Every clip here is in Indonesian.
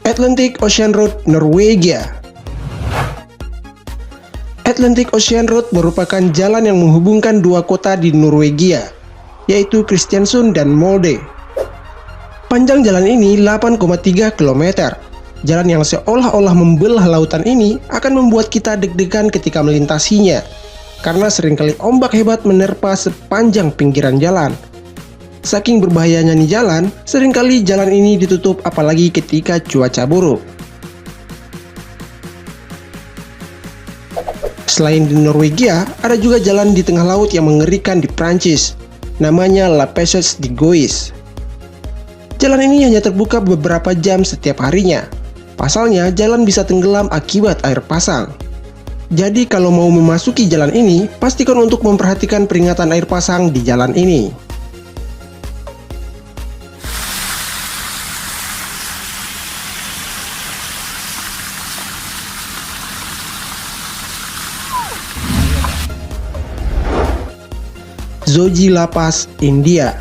Atlantic Ocean Road, Norwegia. Atlantic Ocean Road merupakan jalan yang menghubungkan dua kota di Norwegia, yaitu Kristiansund dan Molde. Panjang jalan ini 8,3 km. Jalan yang seolah-olah membelah lautan ini akan membuat kita deg-degan ketika melintasinya, karena seringkali ombak hebat menerpa sepanjang pinggiran jalan. Saking berbahayanya nih jalan, seringkali jalan ini ditutup apalagi ketika cuaca buruk. Selain di Norwegia, ada juga jalan di tengah laut yang mengerikan di Prancis. Namanya La Passage de Gois. Jalan ini hanya terbuka beberapa jam setiap harinya. Pasalnya, jalan bisa tenggelam akibat air pasang. Jadi kalau mau memasuki jalan ini, pastikan untuk memperhatikan peringatan air pasang di jalan ini. Zojila Pass, India.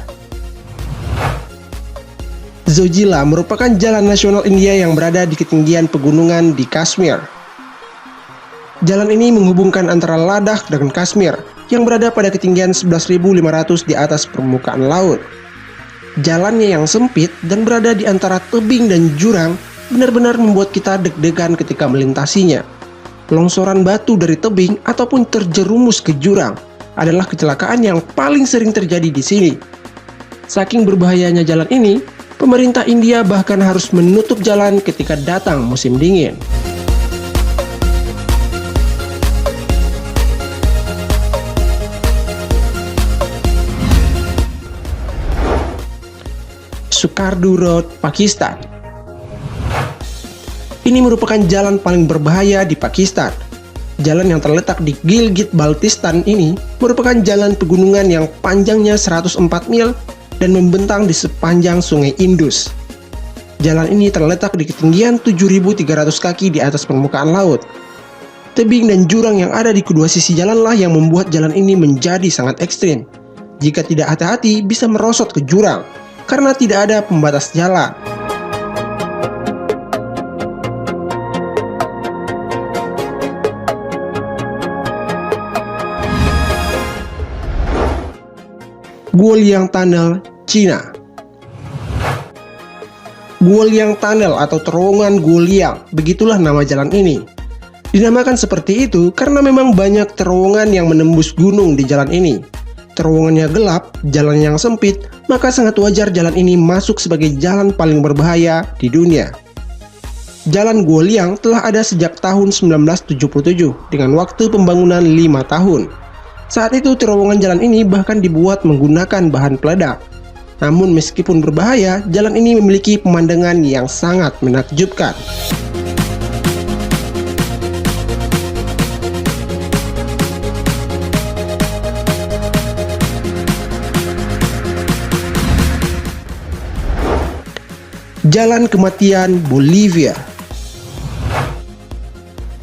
Zojila merupakan jalan nasional India yang berada di ketinggian pegunungan di Kashmir. Jalan ini menghubungkan antara Ladakh dengan Kashmir yang berada pada ketinggian 11.500 di atas permukaan laut. Jalannya yang sempit dan berada di antara tebing dan jurang benar-benar membuat kita deg-degan ketika melintasinya. Longsoran batu dari tebing ataupun terjerumus ke jurang adalah kecelakaan yang paling sering terjadi di sini. Saking berbahayanya jalan ini, pemerintah India bahkan harus menutup jalan ketika datang musim dingin. Sukardu Road, Pakistan. Ini merupakan jalan paling berbahaya di Pakistan. Jalan yang terletak di Gilgit-Baltistan ini merupakan jalan pegunungan yang panjangnya 104 mil dan membentang di sepanjang sungai Indus. Jalan ini terletak di ketinggian 7.300 kaki di atas permukaan laut. Tebing dan jurang yang ada di kedua sisi jalanlah yang membuat jalan ini menjadi sangat ekstrim. Jika tidak hati-hati bisa merosot ke jurang, karena tidak ada pembatas jalan. Guoliang Tunnel, Cina. Guoliang Tunnel atau terowongan Guoliang, begitulah nama jalan ini. Dinamakan seperti itu karena memang banyak terowongan yang menembus gunung di jalan ini. Terowongannya gelap, jalan yang sempit, maka sangat wajar jalan ini masuk sebagai jalan paling berbahaya di dunia. Jalan Guoliang telah ada sejak tahun 1977 dengan waktu pembangunan 5 tahun. Saat itu terowongan jalan ini bahkan dibuat menggunakan bahan peledak. Namun meskipun berbahaya, jalan ini memiliki pemandangan yang sangat menakjubkan. Jalan Kematian, Bolivia.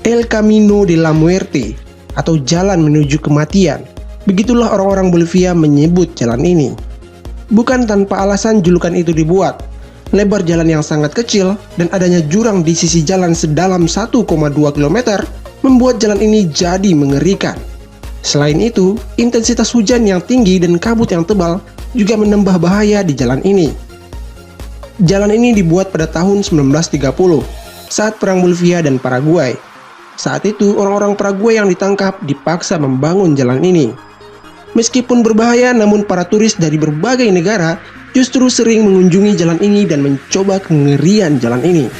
El Camino de la Muerte atau jalan menuju kematian. Begitulah orang-orang Bolivia menyebut jalan ini. Bukan tanpa alasan julukan itu dibuat. Lebar jalan yang sangat kecil dan adanya jurang di sisi jalan sedalam 1,2 km membuat jalan ini jadi mengerikan. Selain itu, intensitas hujan yang tinggi dan kabut yang tebal juga menambah bahaya di jalan ini. Jalan ini dibuat pada tahun 1930 saat Perang Bolivia dan Paraguay. Saat itu, orang-orang Paraguay yang ditangkap dipaksa membangun jalan ini. Meskipun berbahaya, namun para turis dari berbagai negara justru sering mengunjungi jalan ini dan mencoba kengerian jalan ini.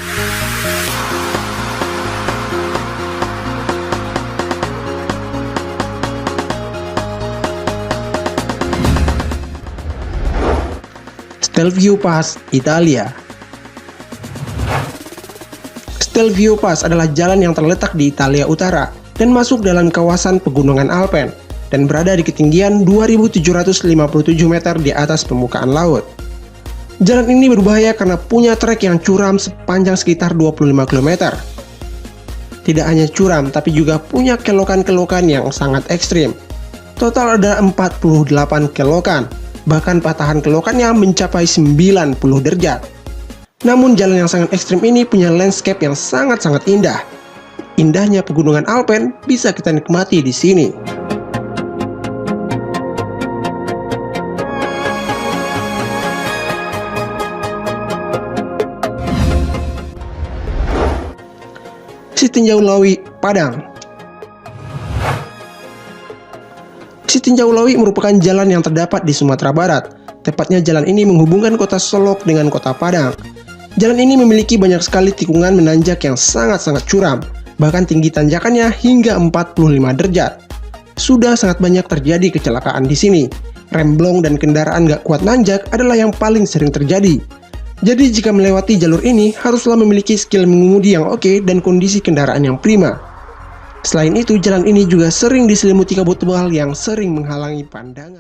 Stelvio Pass, Italia. Stelvio Pass adalah jalan yang terletak di Italia Utara dan masuk dalam kawasan pegunungan Alpen dan berada di ketinggian 2.757 meter di atas permukaan laut. Jalan ini berbahaya karena punya trek yang curam sepanjang sekitar 25 km. Tidak hanya curam, tapi juga punya kelokan-kelokan yang sangat ekstrim. Total ada 48 kelokan, bahkan patahan kelokannya mencapai 90 derajat. Namun jalan yang sangat ekstrim ini punya landscape yang sangat-sangat indah. Indahnya pegunungan Alpen bisa kita nikmati di sini. Sitinjau Lawi, Padang. Sitinjau Lawi merupakan jalan yang terdapat di Sumatera Barat. Tepatnya jalan ini menghubungkan kota Solok dengan kota Padang. Jalan ini memiliki banyak sekali tikungan menanjak yang sangat-sangat curam. Bahkan tinggi tanjakannya hingga 45 derajat. Sudah sangat banyak terjadi kecelakaan di sini. Remblong dan kendaraan gak kuat nanjak adalah yang paling sering terjadi. Jadi jika melewati jalur ini, haruslah memiliki skill mengemudi yang oke dan kondisi kendaraan yang prima. Selain itu, jalan ini juga sering diselimuti kabut tebal yang sering menghalangi pandangan.